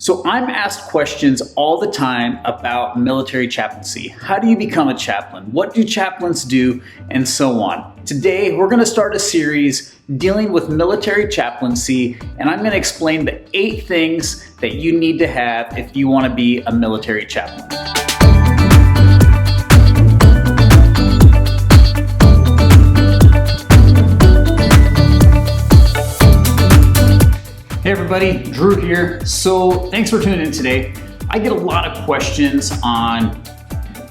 So I'm asked questions all the time about military chaplaincy. How do you become a chaplain? What do chaplains do? And so on. Today, we're going to start a series dealing with military chaplaincy, and I'm going to explain the 8 things that you need to have if you want to be a military chaplain. Hey everybody, Drew here. So thanks for tuning in today. I get a lot of questions on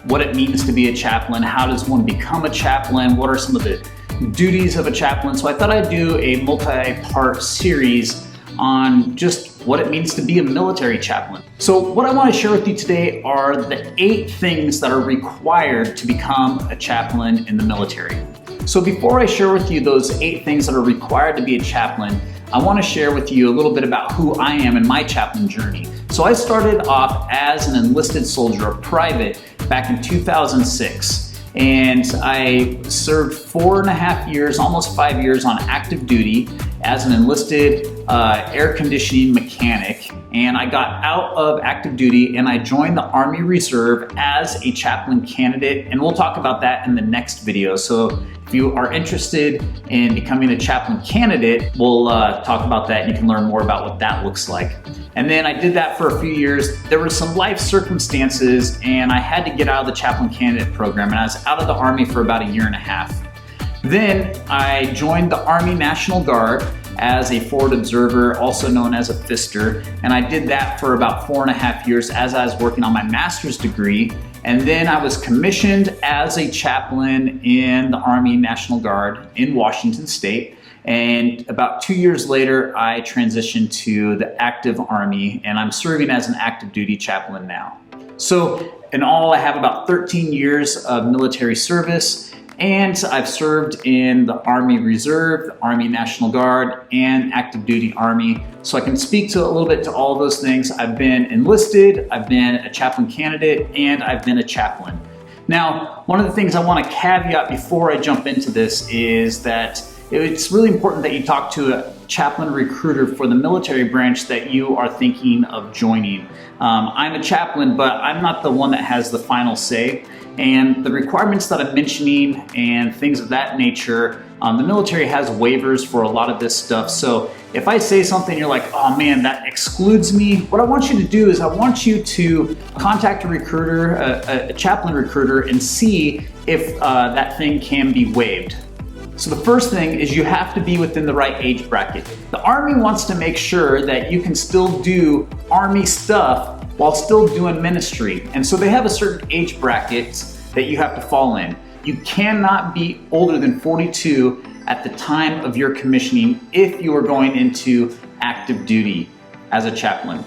what it means to be a chaplain. How does one become a chaplain? What are some of the duties of a chaplain? So I thought I'd do a multi-part series on just what it means to be a military chaplain. So what I want to share with you today are the 8 things that are required to become a chaplain in the military. So before I share with you those 8 things that are required to be a chaplain, I want to share with you a little bit about who I am in my chaplain journey. So I started off as an enlisted soldier, a private, back in 2006. And I served 4.5 years, almost 5 years on active duty as an enlisted air conditioning mechanic. And I got out of active duty and I joined the Army Reserve as a chaplain candidate. And we'll talk about that in the next video. So if you are interested in becoming a chaplain candidate, we'll talk about that and you can learn more about what that looks like. And then I did that for a few years. There were some life circumstances and I had to get out of the chaplain candidate program, and I was out of the Army for about 1.5 years. Then I joined the Army National Guard as a forward observer, also known as a fister, and I did that for about 4.5 years as I was working on my master's degree. And then I was commissioned as a chaplain in the Army National Guard in Washington State. And about 2 years later, I transitioned to the active Army, and I'm serving as an active duty chaplain now. So in all, I have about 13 years of military service, and I've served in the Army Reserve, the Army National Guard, and active duty Army. So I can speak to a little bit to all of those things. I've been enlisted, I've been a chaplain candidate, and I've been a chaplain. Now, one of the things I want to caveat before I jump into this is that it's really important that you talk to a chaplain recruiter for the military branch that you are thinking of joining. I'm a chaplain, but I'm not the one that has the final say. And the requirements that I'm mentioning and things of that nature, the military has waivers for a lot of this stuff. So if I say something, you're like, oh man, that excludes me. What I want you to do is I want you to contact a recruiter, a chaplain recruiter, and see if that thing can be waived. So the first thing is you have to be within the right age bracket. The Army wants to make sure that you can still do Army stuff while still doing ministry. And so they have a certain age bracket that you have to fall in. You cannot be older than 42 at the time of your commissioning if you are going into active duty as a chaplain.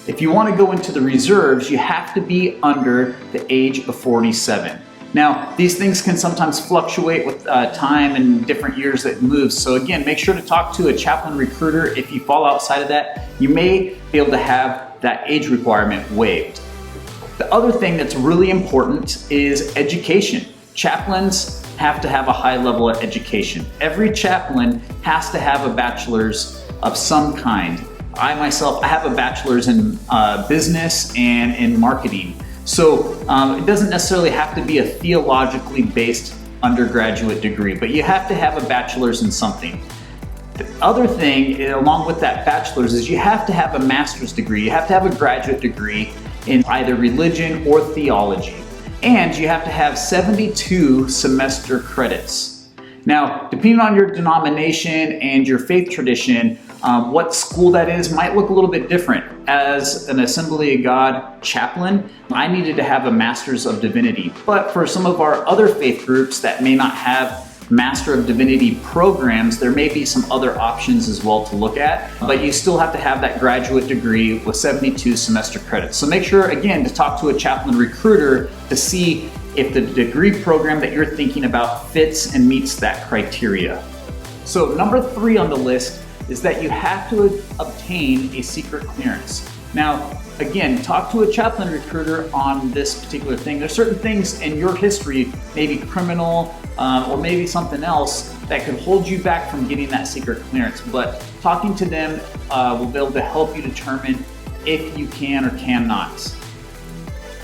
If you want to go into the reserves, you have to be under the age of 47. Now, these things can sometimes fluctuate with time and different years that moves. So again, make sure to talk to a chaplain recruiter. If you fall outside of that, you may be able to have that age requirement waived. The other thing that's really important is education. Chaplains have to have a high level of education. Every chaplain has to have a bachelor's of some kind. I myself, I have a bachelor's in business and in marketing. So it doesn't necessarily have to be a theologically based undergraduate degree, but you have to have a bachelor's in something. The other thing, along with that bachelor's, is you have to have a master's degree. You have to have a graduate degree in either religion or theology. And you have to have 72 semester credits. Now, depending on your denomination and your faith tradition, what school that is might look a little bit different. As an Assembly of God chaplain, I needed to have a Master's of Divinity. But for some of our other faith groups that may not have Master of Divinity programs, there may be some other options as well to look at, but you still have to have that graduate degree with 72 semester credits. So make sure, again, to talk to a chaplain recruiter to see if the degree program that you're thinking about fits and meets that criteria. So number 3 on the list is that you have to obtain a secret clearance. Now, again, talk to a chaplain recruiter on this particular thing. There's certain things in your history, maybe criminal or maybe something else, that could hold you back from getting that secret clearance. But talking to them will be able to help you determine if you can or cannot.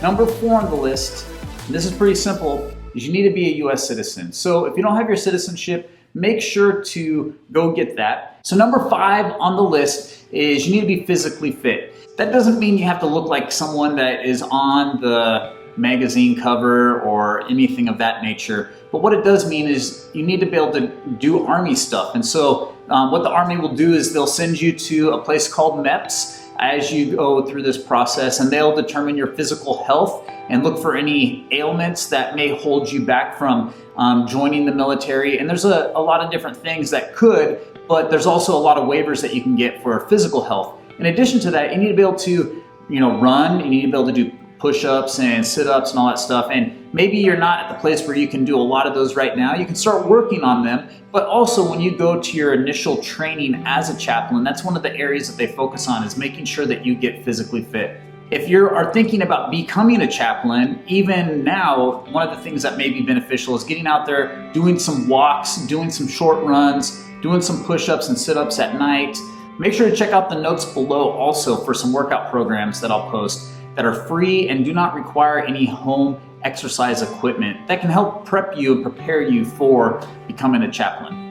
Number 4 on the list, and this is pretty simple, is you need to be a US citizen. So if you don't have your citizenship, make sure to go get that. So number 5 on the list is you need to be physically fit. That doesn't mean you have to look like someone that is on the magazine cover or anything of that nature. But what it does mean is you need to be able to do Army stuff. And so what the Army will do is they'll send you to a place called MEPS as you go through this process, and they'll determine your physical health and look for any ailments that may hold you back from joining the military. And there's a lot of different things that could, but there's also a lot of waivers that you can get for physical health. In addition to that, you need to be able to, run. You need to be able to do push-ups and sit-ups and all that stuff. And maybe you're not at the place where you can do a lot of those right now. You can start working on them. But also when you go to your initial training as a chaplain, that's one of the areas that they focus on, is making sure that you get physically fit. If you are thinking about becoming a chaplain, even now, one of the things that may be beneficial is getting out there, doing some walks, doing some short runs, doing some push-ups and sit-ups at night. Make sure to check out the notes below also for some workout programs that I'll post that are free and do not require any home exercise equipment that can help prep you and prepare you for becoming a chaplain.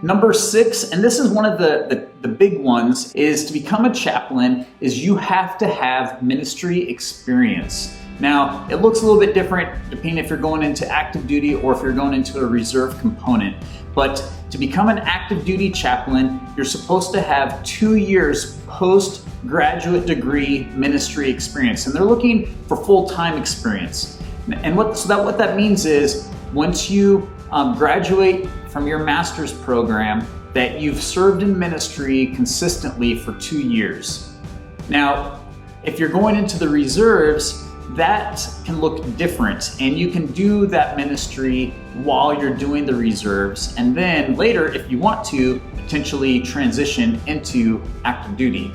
Number 6, and this is one of the big ones, is to become a chaplain is you have to have ministry experience. Now, it looks a little bit different depending if you're going into active duty or if you're going into a reserve component. But to become an active duty chaplain, you're supposed to have 2 years postgraduate degree ministry experience. And they're looking for full-time experience. And what that means is once you graduate from your master's program, that you've served in ministry consistently for 2 years. Now, if you're going into the reserves, that can look different, and you can do that ministry while you're doing the reserves, and then later, if you want to, potentially transition into active duty.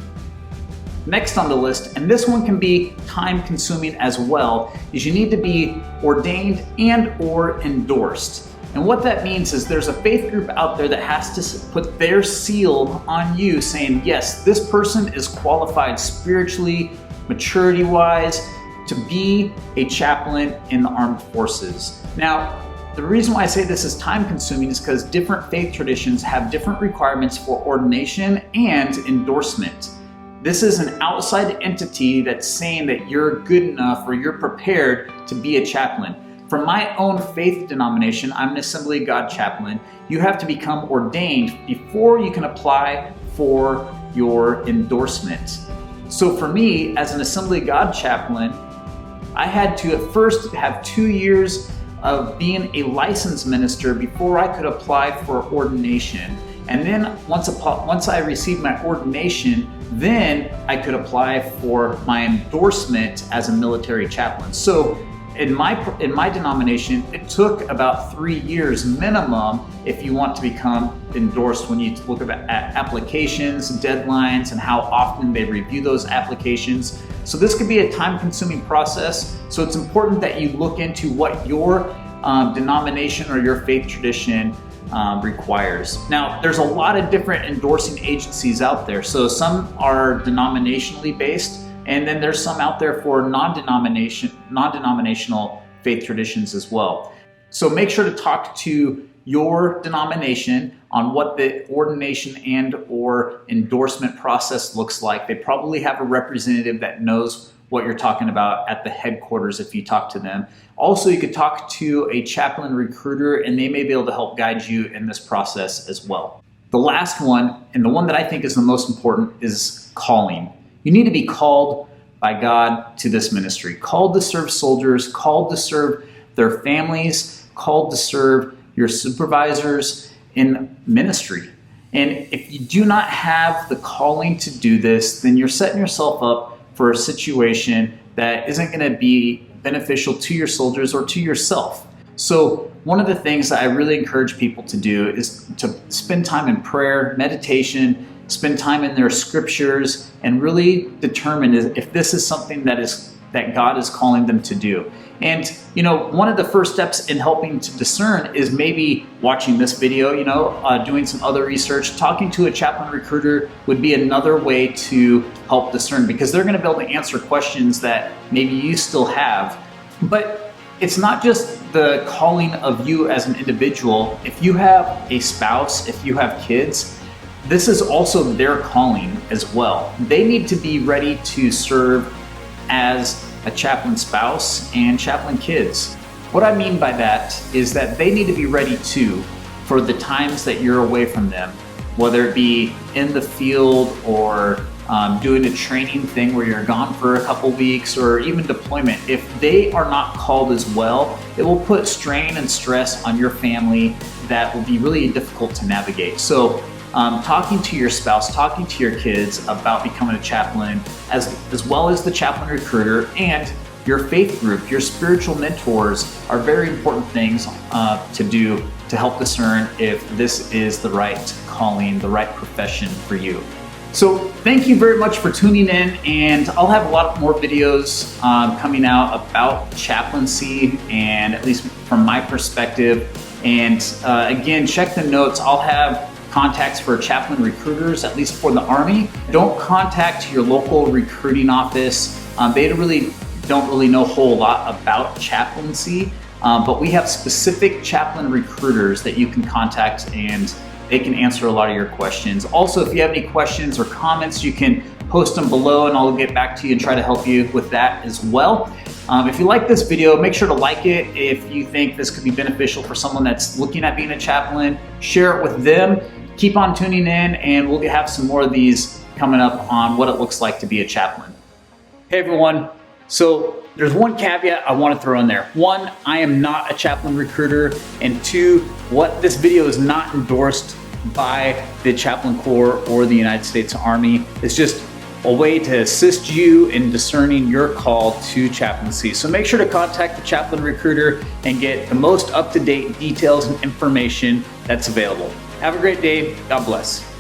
Next on the list, and this one can be time consuming as well, is you need to be ordained and or endorsed. And what that means is there's a faith group out there that has to put their seal on you saying, yes, this person is qualified spiritually, maturity-wise, to be a chaplain in the armed forces. Now, the reason why I say this is time consuming is because different faith traditions have different requirements for ordination and endorsement. This is an outside entity that's saying that you're good enough or you're prepared to be a chaplain. From my own faith denomination, I'm an Assembly of God chaplain. You have to become ordained before you can apply for your endorsement. So for me, as an Assembly of God chaplain, I had to at first have 2 years of being a licensed minister before I could apply for ordination. And then once I received my ordination, then I could apply for my endorsement as a military chaplain. So in my denomination, it took about 3 years minimum if you want to become endorsed, when you look at applications, deadlines, and how often they review those applications. So this could be a time-consuming process. So it's important that you look into what your denomination or your faith tradition requires. Now, there's a lot of different endorsing agencies out there. So some are denominationally based, and then there's some out there for non-denominational faith traditions as well. So make sure to talk to your denomination on what the ordination and or endorsement process looks like. They probably have a representative that knows what you're talking about at the headquarters if you talk to them. Also, you could talk to a chaplain recruiter, and they may be able to help guide you in this process as well. The last one, and the one that I think is the most important, is calling. You need to be called by God to this ministry, called to serve soldiers, called to serve their families, called to serve your supervisors in ministry. And if you do not have the calling to do this, then you're setting yourself up for a situation that isn't going to be beneficial to your soldiers or to yourself. So one of the things that I really encourage people to do is to spend time in prayer, meditation, spend time in their scriptures, and really determine if this is something that God is calling them to do. And one of the first steps in helping to discern is maybe watching this video, doing some other research. Talking to a chaplain recruiter would be another way to help discern, because they're going to be able to answer questions that maybe you still have. But it's not just the calling of you as an individual. If you have a spouse, if you have kids, this is also their calling as well. They need to be ready to serve as a chaplain spouse and chaplain kids. What I mean by that is that they need to be ready too for the times that you're away from them, whether it be in the field or doing a training thing where you're gone for a couple weeks, or even deployment. If they are not called as well, it will put strain and stress on your family that will be really difficult to navigate. So talking to your spouse, talking to your kids about becoming a chaplain, as well as the chaplain recruiter and your faith group, your spiritual mentors, are very important things to do to help discern if this is the right calling, the right profession for you. So thank you very much for tuning in, and I'll have a lot more videos coming out about chaplaincy, and at least from my perspective. And again, check the notes. I'll have contacts for chaplain recruiters, at least for the Army. Don't contact your local recruiting office. They don't really know a whole lot about chaplaincy, but we have specific chaplain recruiters that you can contact, and they can answer a lot of your questions. Also, if you have any questions or comments, you can post them below and I'll get back to you and try to help you with that as well. If you like this video, make sure to like it. If you think this could be beneficial for someone that's looking at being a chaplain, share it with them. Keep on tuning in, and we'll have some more of these coming up on what it looks like to be a chaplain. Hey everyone. So there's one caveat I want to throw in there. One, I am not a chaplain recruiter, and two, what this video is not endorsed by the Chaplain Corps or the United States Army. It's just a way to assist you in discerning your call to chaplaincy. So make sure to contact the chaplain recruiter and get the most up-to-date details and information that's available. Have a great day. God bless.